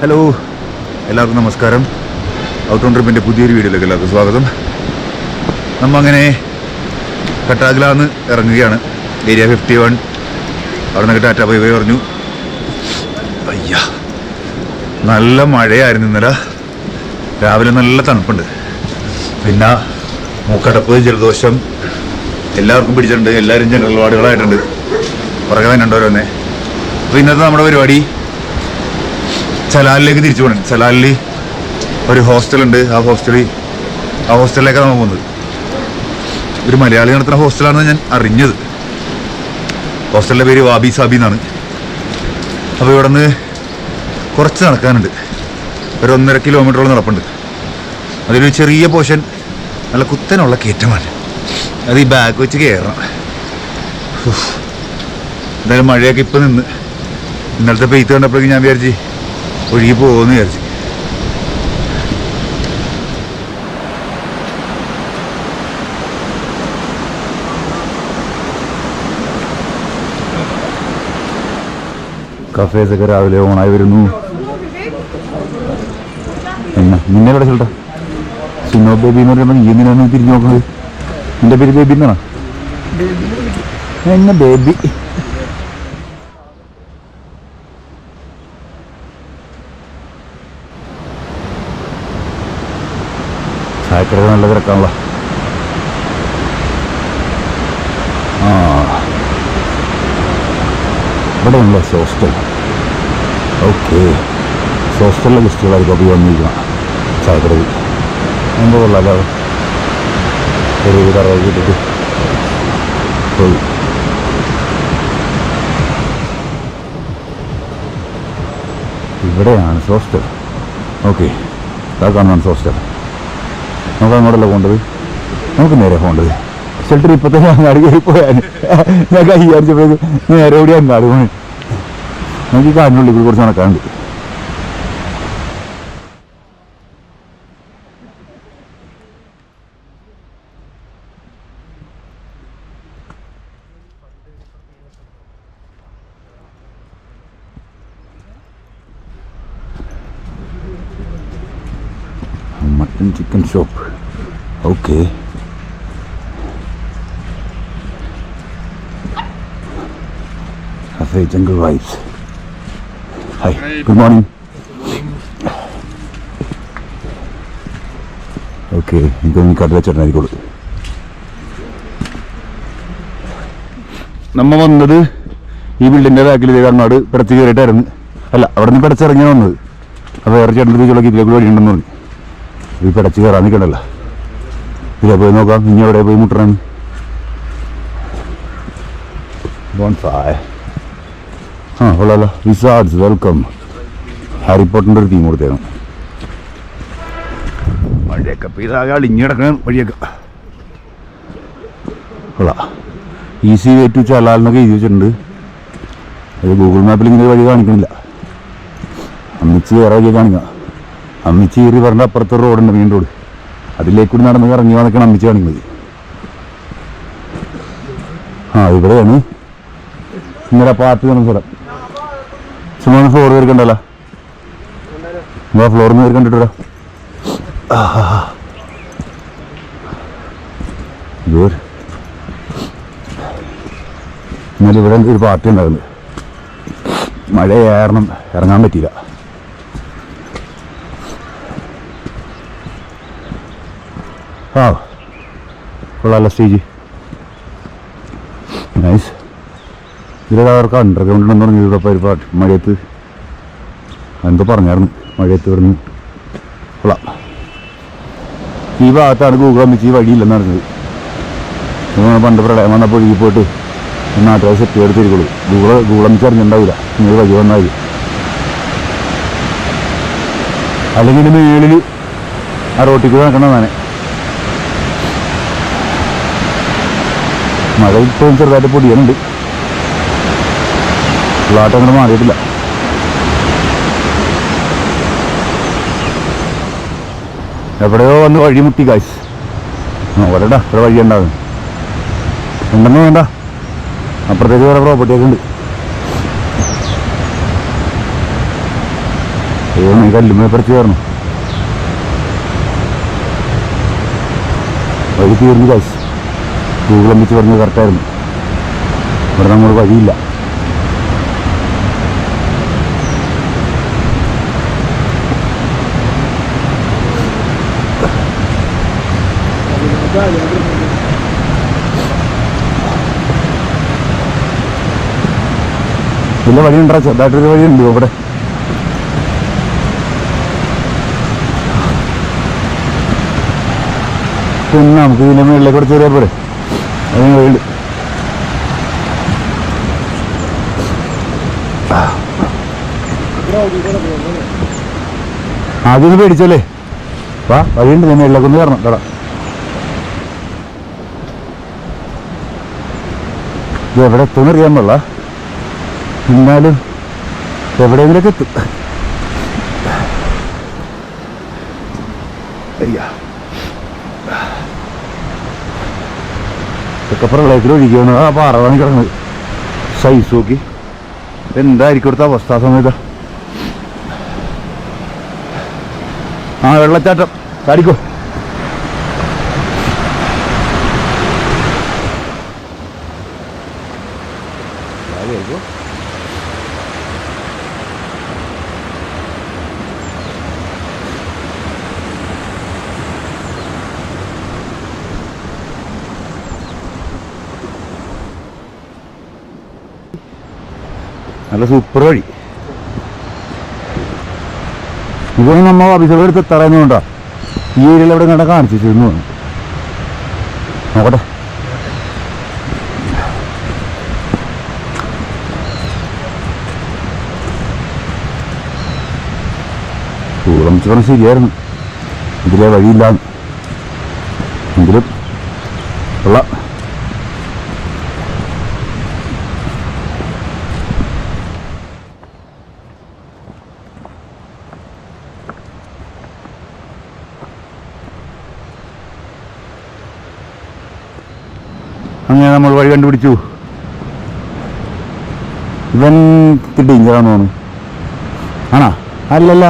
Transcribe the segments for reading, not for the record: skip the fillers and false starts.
Hello, എല്ലാവർക്കും നമസ്കാരം. Out on ട്രിപ്പിൻ്റെ പുതിയൊരു വീഡിയോയിലേക്ക് എല്ലാവർക്കും സ്വാഗതം. നമ്മങ്ങനെ കട്ടാക്കിലാന്ന് ഇറങ്ങുകയാണ്. ഏരിയ 51. അവിടെ നിന്നൊക്കെ ടാറ്റ ബൈ ബൈ പറഞ്ഞു. അയ്യ, നല്ല മഴയായിരുന്നു ഇന്നലെ. രാവിലെ നല്ല തണുപ്പുണ്ട്. പിന്നെ മൂക്കടപ്പ്, ജലദോഷം എല്ലാവർക്കും പിടിച്ചിട്ടുണ്ട്. എല്ലാവരും ജനറൽ വാർഡുകളായിട്ടുണ്ട്. പുറകെ തന്നെ ഓരോന്നെ. അപ്പോൾ ഇന്നത്തെ നമ്മുടെ പരിപാടി ചലാലിലേക്ക് തിരിച്ചു പോകണം. ചലാലിൽ ഒരു ഹോസ്റ്റലുണ്ട്. ആ ഹോസ്റ്റലിലേക്കാണ് നമ്മൾ പോകുന്നത്. ഒരു മലയാളി നടത്തുന്ന ഹോസ്റ്റലാണെന്ന് ഞാൻ അറിഞ്ഞത്. ഹോസ്റ്റലിൻ്റെ പേര് വാബി സാബി എന്നാണ്. അപ്പോൾ ഇവിടെ നിന്ന് കുറച്ച് നടക്കാനുണ്ട്. ഒരു 1.5 കിലോമീറ്ററോളം നടപ്പുണ്ട്. അതിലൊരു ചെറിയ പോർഷൻ നല്ല കുത്തനുള്ള കയറ്റമാണ്. അത് ഈ ബാഗ് വെച്ച് കയറണം. എന്തായാലും മഴയൊക്കെ ഇപ്പം നിന്ന്. ഇന്നലത്തെ പെയ്ത്ത് കണ്ടപ്പോഴേക്കും ഞാൻ വിചാരിച്ച് ഒഴുകി പോകുമെന്ന് വിചാരിച്ചു. കഫേസൊക്കെ രാവിലെ ഓണായി വരുന്നു. എന്നാ നിന്നെ ഇവിടെ ചെല്ലട്ടെ. സുനോ ബേബി എന്ന് പറയുമ്പോൾ നീ എന്തിനാണ് തിരിഞ്ഞു നോക്കുന്നത്? നിന്റെ പേര് ബേബി എന്നാണോ? എന്നെ ബേബി. ചായക്കട നല്ല തിരക്കാണല്ലോ. ഇവിടെ ഉള്ള ഹോസ്റ്റൽ. ഓക്കെ, ഹോസ്റ്റലിലെ ഗസ്റ്റുകളായിരിക്കും അപ്പോൾ വന്നിരിക്കണം. ചായക്കടയിൽ എന്താ കൊള്ളാലോ. ഒരു തറവാക്കി ഇട്ടിട്ട് പോയി. ഇവിടെയാണ് ഹോസ്റ്റൽ. ഓക്കെ, അത് കാണാൻ ഹോസ്റ്റൽ. നമുക്ക് അങ്ങോട്ടല്ല പോകേണ്ടത്, നമുക്ക് നേരെ പോകേണ്ടത്. ഷെൽട്ടർ ഇപ്പം തന്നെ അങ്ങാടി കയറി പോയാൽ ഞാൻ കൈയാടിച്ചപ്പോഴേക്ക് നേരെ ഓടി അങ്ങാടി പോയി. നമുക്ക് ഈ കാടിനുള്ളിൽ കൂടി കുറച്ച് നടക്കാനുണ്ട്. Mutton chicken shop. Okay, cafe jungle vibes. Hi, good morning. Okay, എനിക്കൊന്ന് കടല ചേട്ടനായിരിക്കോളൂ. നമ്മൾ വന്നത് ഈ ബിൽഡിൻ്റെ ബാക്കിൽ കർണാട് പിടച്ച് കയറിയിട്ടായിരുന്നു. അല്ല, അവിടെ നിന്ന് പിടച്ചിറങ്ങിയാണ് വന്നത്. അപ്പോൾ വേറെ ചേട്ടൻ്റെ ചോദിച്ചോളൂ ഇതിലേക്ക് വഴിയുണ്ടെന്ന് പറഞ്ഞു. ഈ പിടച്ച് കയറാൻ നിൽക്കണ്ടല്ലോ. ഇതിലെ പോയി നോക്കാം ഇനി എവിടെ പോയി മുട്ടണം. കൊള്ളാലോ. Wizards welcome. ഹാരി പോട്ടറിൻ്റെ ഒരു തീം കൊടുത്തേക്കണം. മഴയൊക്കെ പെയ്താകെ അളിഞ്ഞ് കിടക്കണം വഴിയൊക്കെ. കൊള്ളാം. ഈസി വേ ടു ചലാലിനൊക്കെ എഴുതി വെച്ചിട്ടുണ്ട്. അത് ഗൂഗിൾ മാപ്പിൽ ഇങ്ങനെ വഴി കാണിക്കണില്ല. അമ്മിച്ചി വേറെ വഴിയെ കാണിക്കുക. അമ്മിച്ചി ഈ റിവറിൻ്റെ അപ്പുറത്തൊരു റോഡുണ്ട്, മെയിൻ റോഡ്. അതിലേക്കൂടി നടന്ന് ഇറങ്ങി വന്നൊക്കെയാണ് അമ്മിച്ചി കാണിക്കുന്നത്. ഇവിടെയാണ് ഇന്നലെ പാർട്ടി നടന്ന സ്ഥലം. ചുമ്മാ ഫ്ലോർ കയറി കണ്ടല്ലോ. ഫ്ലോറിൽ നിന്ന് കയറി കണ്ടിട്ടോ. ഇന്നലെ ഇവിടെ ഒരു പാർട്ടി ഉണ്ടായിരുന്നു. മഴ കാരണം ഇറങ്ങാൻ പറ്റിയില്ല. കൊള്ളാമല്ലോ സ്റ്റേജ്. നൈസ്. ഇതിൽ അവർക്ക് അണ്ടർഗ്രൗണ്ട് ഉണ്ടെന്ന് പറഞ്ഞു. ഇവിടെ പരിപാടി മഴയത്ത് എന്തോ പറഞ്ഞായിരുന്നു. മഴയത്ത് ഇവിടുന്ന് കൊള്ളാം. ഈ ഭാഗത്താണ് ഗൂഗിൾ അമ്മിച്ച് ഈ വഴിയില്ലെന്ന് പറഞ്ഞത്. പണ്ട് പ്രളയം വന്നപ്പോൾ ഒഴുകി പോയിട്ട് നാട്ടുകാർ സെറ്റ് ചെയ്തെടുത്തിരിക്കുള്ളൂ. ഗൂഗിൾ അമ്മിച്ച് അറിഞ്ഞിട്ടുണ്ടാവില്ല ഇങ്ങനെ വഴി വന്നാൽ. അല്ലെങ്കിൽ മേളിൽ ആ റോട്ടിക്ക് നടക്കണമെന്നാണ്. മഴ ഇപ്പോഴും ചെറുതായിട്ട് പൊടിയാനുണ്ട്. ഫ്ലാറ്റ് അങ്ങനെ മാറിയിട്ടില്ല. എവിടെയോ വന്ന് വഴി മുട്ടി കാശ്. വരടാ, ഇവിടെ വഴി ഉണ്ടാകും. ഉണ്ടെന്ന് വേണ്ട, അപ്പുറത്തേക്ക് വേറെ പ്രോപ്പർട്ടിയൊക്കെ ഉണ്ട്. കല്ലുമേ പറിച്ച് കയറണം. വഴി തീർന്നു കാശ്. ഗൂഗിളും വെച്ച് പറഞ്ഞത് കറക്റ്റായിരുന്നു. ഇവിടെ നമ്മൾ വഴിയില്ല. ഇല്ല വഴിയുണ്ടാ, ചെറുതായിട്ടൊരു വഴിയുണ്ട് അവിടെ. പിന്നെ നമുക്ക് ഇതിൻ്റെ മുകളിലേക്ക് കൂടെ ചെറിയ പോരെ, അതിന് വഴിയുണ്ട്. ആദ്യം പേടിച്ചല്ലേ? വാ, വഴിയുണ്ട്. ഞാൻ മുകളിലേക്ക് ഒന്ന് കയറണം. കട ഇത് എവിടെ എത്തുമെന്ന് അറിയാൻ പാടില്ല, എന്നാലും എവിടെയെങ്കിലൊക്കെ എത്തും. ഇതൊക്കെ പ്രളയത്തിൽ ഒഴിക്കുകയാണ്. ആ പാറവാണി കിടന്നത്. സൈസ് നോക്കി എന്തായിരിക്കും ഇവിടുത്തെ അവസ്ഥ ആ സമയത്ത്. ആ വെള്ളച്ചാട്ടം ചാടിക്കോ. നല്ല സൂപ്പർ വഴി. ഇതൊന്നും നമ്മ ഓഫീസുകൾ എടുത്ത് എത്താറായിരുന്നുകൊണ്ടാ ഈ ഏരിയയിൽ എവിടെ കണ്ട കാണിച്ചിരുന്നു. നോക്കട്ടെ. കൂളമിച്ച് പറഞ്ഞ ശരിയായിരുന്നു, ഇതിലെ വഴിയില്ലാന്ന്. എങ്കിലും ഉള്ള അങ്ങനെ നമ്മൾ വഴി കണ്ടുപിടിച്ചു. ഇവൻ ഡേഞ്ചറാണെന്ന് തോന്നുന്നു. ആണോ? അല്ലല്ല,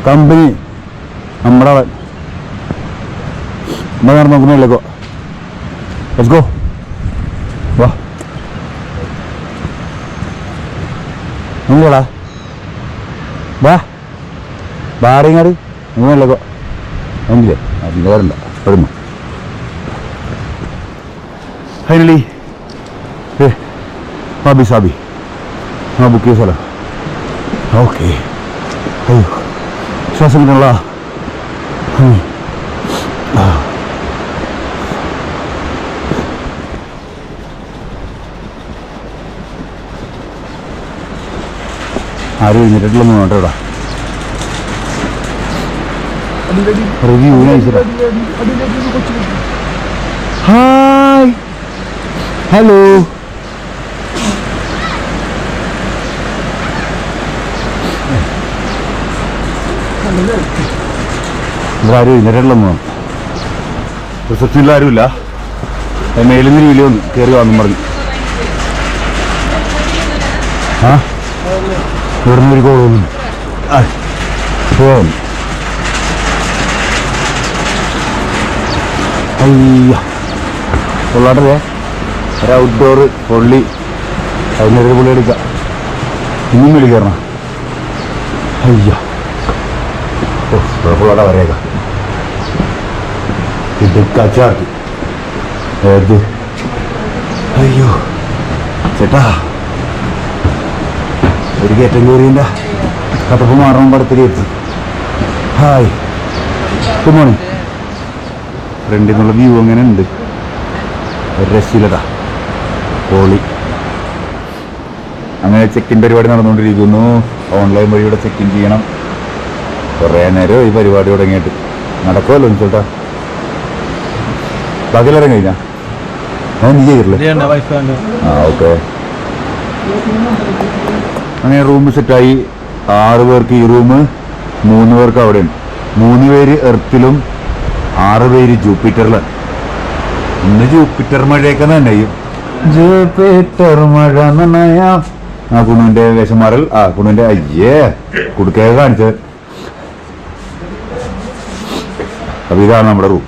കമ്പനി നമ്മുടെ നമ്മൾ നോക്കുന്നതിലേക്കോ. Let's go. വാ നോക്കടാ, വാ ബാറിങ്ങാട് നോക്കുന്നതിലേക്കോ. എങ്കിലേ അതിൻ്റെ വരണ്ട പെടുന്നു. ഫൈനലി വാബി സാബി ആ ബുക്ക് ചെയ്ത സ്ഥലം. ഓക്കെ. അയ്യോ ശ്വാസം കിട്ടണല്ലോ. ആരും എഴുന്നേറ്റിട്ടില്ലെന്ന് നോട്ടെ. ഇവിടെ റിവ്യൂ അയച്ചിട്ടാ. Hi, hello. ഇവിടെ ആരും എഴുന്നേറ്റില്ലെന്ന് തോന്നുന്നു. റിസപ്ഷനിൽ ആരുമില്ല. മേലിൽ നിന്ന് രീതിയിൽ വന്നു കയറി വന്നും പറഞ്ഞു. ആ ഇവിടുന്ന് ഒരു കോളൊന്നും പോവാൻ. അയ്യ കൊള്ളാട്ടേ. ഒരു ഔട്ട്ഡോർ പൊള്ളി. അതിനൊരു പുള്ളി എടുക്കാം. ഇനിയും വിളിക്കറണം. അയ്യ ഓ കുഴപ്പമില്ലാതെ വരേക്കാം. ഇടുക്കാച്ചാക്കി ഏത്. അയ്യോ ചേട്ടാ, ഒരു കയറ്റം കയറിയതിൻ്റെ കഥപ്പ് മാറണം. പടത്തിൽ എത്തി. Hi, good morning. ഫ്രണ്ടിൽ നിന്നുള്ള വ്യൂ അങ്ങനെ ഉണ്ട്. ഒരു രക്ഷയില്ലതാ, പോളി. അങ്ങനെ ചെക്കിൻ പരിപാടി നടന്നുകൊണ്ടിരിക്കുന്നു. ഓൺലൈൻ വഴിയുടെ ചെക്കിൻ ചെയ്യണം. കുറേ നേരം ഈ പരിപാടി തുടങ്ങിയിട്ട്. നടക്കുമല്ലോ ചേട്ടാ. ബാക്കിയെല്ലാവരും കഴിഞ്ഞാ? നീ ചെയ്തിട്ടില്ലേ? ആ ഓക്കെ. അങ്ങനെ റൂം സെറ്റായി. 6 പേർക്ക് ഈ റൂം, 3 പേർക്ക് അവിടെയാണ്. 3 പേര് എർത്തിലും 6 പേര് ജൂപ്പിറ്ററിലാണ്. ഇന്ന് ജൂപ്പിറ്റർ മഴയൊക്കെ നനയും. ജൂപ്പിറ്റർ മഴ നനയാം ആ കുണുവിന്റെ വേഷം മാറൽ. ആ കുണുവിന്റെ അയ്യേ കുടുക്കേ കാണിച്ചത്. അപ്പൊ ഇതാണ് നമ്മുടെ റൂം.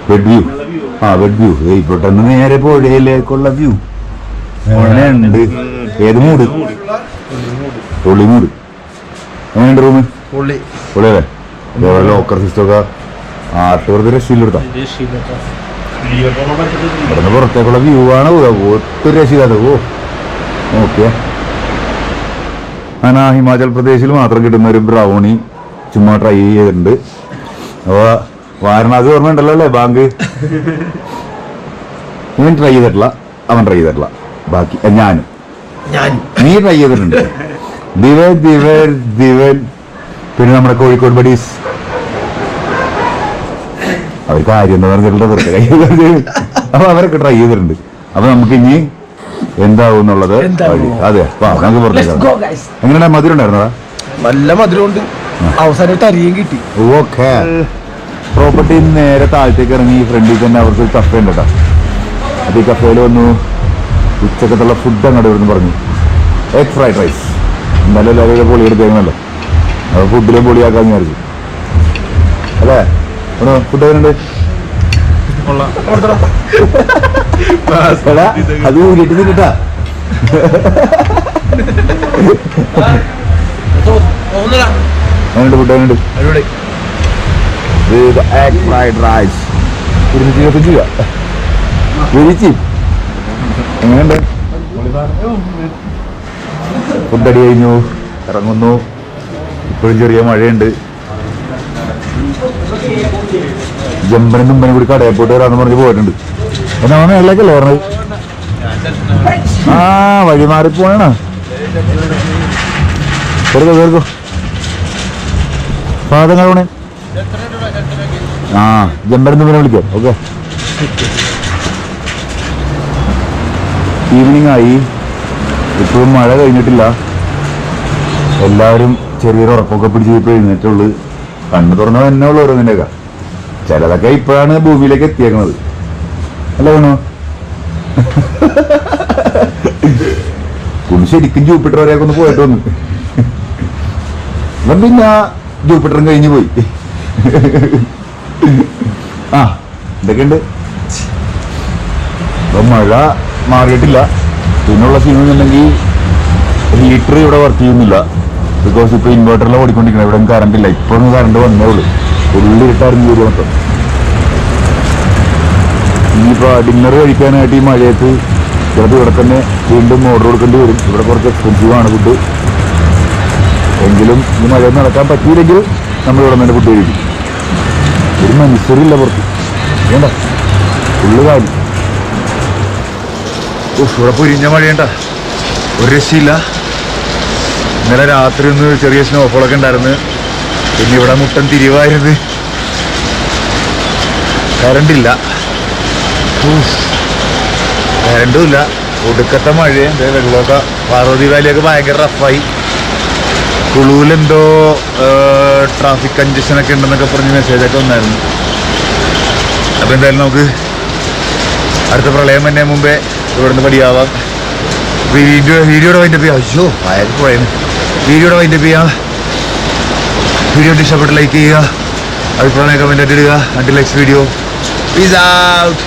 Bed view. ആ ബെഡ് വ്യൂ. ഇപ്പോട്ടെന്ന് നേരെ പുഴയിലേക്കുള്ള വ്യൂ അങ്ങനെയുണ്ട്. ഏത് മൂട്? പൊള്ളി മൂട്. എങ്ങനെയുണ്ട് റൂമ്? പൊള്ളിയല്ലേ? ലോക്കർ സിസ്റ്റം ഒക്കെ ആർട്ട് വെറുതെ രക്ഷയിലെടുത്താ. ഇവിടുന്ന് പുറത്തേക്കുള്ള വ്യൂ ആണ് ഒത്തിരി രക്ഷയില്ലാത്ത. ഓ ഓക്കെ. ഞാൻ ഹിമാചൽ പ്രദേശിൽ മാത്രം കിട്ടുന്ന ഒരു ബ്രൗണി ചുമ്മാ ട്രൈ ചെയ്തിട്ടുണ്ട്. അപ്പൊ വാരണാസി ഓർമ്മ ഉണ്ടല്ലോ അല്ലേ? ബാങ്ക് ഇവൻ ട്രൈ ചെയ്തിട്ടില്ല, അവൻ ട്രൈ ചെയ്തിട്ടില്ല. ബാക്കി ഞാനും നീ ട്രൈ ചെയ്തിട്ടുണ്ട്. ദിവൻ പിന്നെ നമ്മുടെ കോഴിക്കോട് ബഡീസ് അവർ കാര്യം എന്താ പറഞ്ഞിട്ടുണ്ട്. അപ്പൊ അവരൊക്കെ ട്രൈ ചെയ്തിട്ടുണ്ട്. അപ്പൊ നമുക്ക് ഇനി എന്താവും എന്നുള്ളത് അതെ നമുക്ക് പുറത്തേക്ക്. എങ്ങനെയാ മധുരം ഉണ്ടായിരുന്നതാ? നല്ല മധുരമുണ്ട്. അവസാനമായിട്ട് അരിയും കിട്ടി. ഓക്കെ. പ്രോപ്പർട്ടി നേരെ താഴത്തേക്ക് ഇറങ്ങി ഫ്രണ്ടിൽ തന്നെ അവർക്ക് കഫേ ഉണ്ട് കേട്ടോ. അത് ഈ കഫേയിൽ വന്നു ഉച്ചക്കത്തുള്ള ഫുഡ് അങ്ങോട്ട് വരുന്നു പറഞ്ഞു. എഗ് ഫ്രൈഡ് റൈസ് എന്തായാലും എല്ലാവരും പൊളി എടുത്തേക്കണല്ലോ. അത് ഫുഡിലും പൊളിയാക്കാന്ന് വിചാരിച്ചു അല്ലേ? ഫുഡ് എങ്ങനെയുണ്ട്? അത് ഊരിട്ട് തിന്നിട്ടാ. എങ്ങനെയുണ്ട് ഫുഡ്? എങ്ങനെയുണ്ട്? എഗ് ഫ്രൈഡ് റൈസ് 225 രൂപ. വിരിച്ച് എങ്ങനെയുണ്ട്? ഫുഡ് അടി കഴിഞ്ഞു, ഇറങ്ങുന്നു. ഇപ്പോഴും ചെറിയ മഴയുണ്ട്. ജമ്പനും തുമ്പനും കൂടി കടയിൽ പോയിട്ട് വരാന്ന് പറഞ്ഞ് പോയിട്ടുണ്ട്. എന്നാ മേളിലേക്കല്ലേ പറഞ്ഞത്? ആ വഴി മാറിപ്പോണ. കേൾക്കോ പാദങ്ങളെ. ആ ജമ്പനും തുമ്പനെ വിളിക്കാം. ഓക്കെ. ഈവനിങ് ആയി, ഇപ്പോഴും മഴ കഴിഞ്ഞിട്ടില്ല. എല്ലാവരും ചെറിയൊരു ഉറപ്പൊക്കെ പിടിച്ച് ഇപ്പോൾ എഴുന്നേറ്റുള്ളൂ. കണ്ണു തുറന്ന തന്നെ ഉള്ളു ഓരോന്നിൻ്റെയൊക്കെ. ചിലതൊക്കെ ഇപ്പോഴാണ് ഭൂമിയിലേക്ക് എത്തിയേക്കണത് അല്ല വേണോ? ഒന്ന് ശരിക്കും ജൂപ്പിറ്റർ വരെയൊക്കെ ഒന്ന് പോയിട്ട് വന്നു. അപ്പം പിന്നെ ജൂപ്പിറ്ററും കഴിഞ്ഞ് പോയി. ആ എന്തൊക്കെയുണ്ട്? അപ്പം മഴ മാറിയിട്ടില്ല. പിന്നുള്ള സീനുണ്ടെങ്കിൽ ഹീറ്റർ ഇവിടെ വർക്ക് ചെയ്യുന്നില്ല. ബിക്കോസ് ഇപ്പോൾ ഇൻവേർട്ടറിലാണ് ഓടിക്കൊണ്ടിരിക്കുന്നത്. ഇവിടെ കറണ്ട് ഇല്ല. ഇപ്പോഴൊന്നും കറണ്ട് വന്നേ ഉള്ളൂ. ഉള്ളിലിട്ടായിരുന്നു ജോലി മൊത്തം. ഇനിയിപ്പോൾ ഡിന്നർ കഴിക്കാനായിട്ട് ഈ മഴയത്ത് ചിലപ്പോൾ ഇവിടെ തന്നെ വീണ്ടും ഓർഡർ കൊടുക്കേണ്ടി വരും. ഇവിടെ കുറച്ച് എക്സ്പെൻസീവാണ് ഫുഡ്. എങ്കിലും ഈ മഴയൊന്നും നടക്കാൻ പറ്റിയില്ലെങ്കിൽ നമ്മൾ ഇവിടെ തന്നെ ഫുഡ് കഴിക്കും. ഒരു മനുഷ്യരില്ല പുറത്ത്. വേണ്ട ഫുള്ള് കാര്യം. ഇവിടെ പൊരിഞ്ഞ മഴയുണ്ട, ഒരു രക്ഷയില്ല. ഇന്നലെ രാത്രി ഒന്ന് ചെറിയ സ്നോഫോളൊക്കെ ഉണ്ടായിരുന്നു. പിന്നെ ഇവിടെ മുട്ടൻ തിരിവായിരുന്നു. കറണ്ടില്ല, കറണ്ടുമില്ല. ഒടുക്കത്തെ മഴയും വെള്ളമൊക്കെ. പാർവതി വാലിയൊക്കെ ഭയങ്കര റഫായി. കുളുവിലെന്തോ ട്രാഫിക് കഞ്ചക്ഷനൊക്കെ ഉണ്ടെന്നൊക്കെ പറഞ്ഞ് മെസ്സേജൊക്കെ വന്നായിരുന്നു. അപ്പോൾ എന്തായാലും നമുക്ക് അടുത്ത പ്രളയം തന്നെ മുമ്പേ ഇവിടുന്ന് പടിയാവാം. വീഡിയോയുടെ വൈൻഡപ്പ് ചെയ്യാം. അയ്യോ ഭയങ്കര പോയത്. വീഡിയോയുടെ വൈൻഡപ്പ് ചെയ്യാം. വീഡിയോ ഇഷ്ടപ്പെട്ട് ലൈക്ക് ചെയ്യുക, അഭിപ്രായം കമൻറ്റ് ഇടുക. Until next video. Peace out.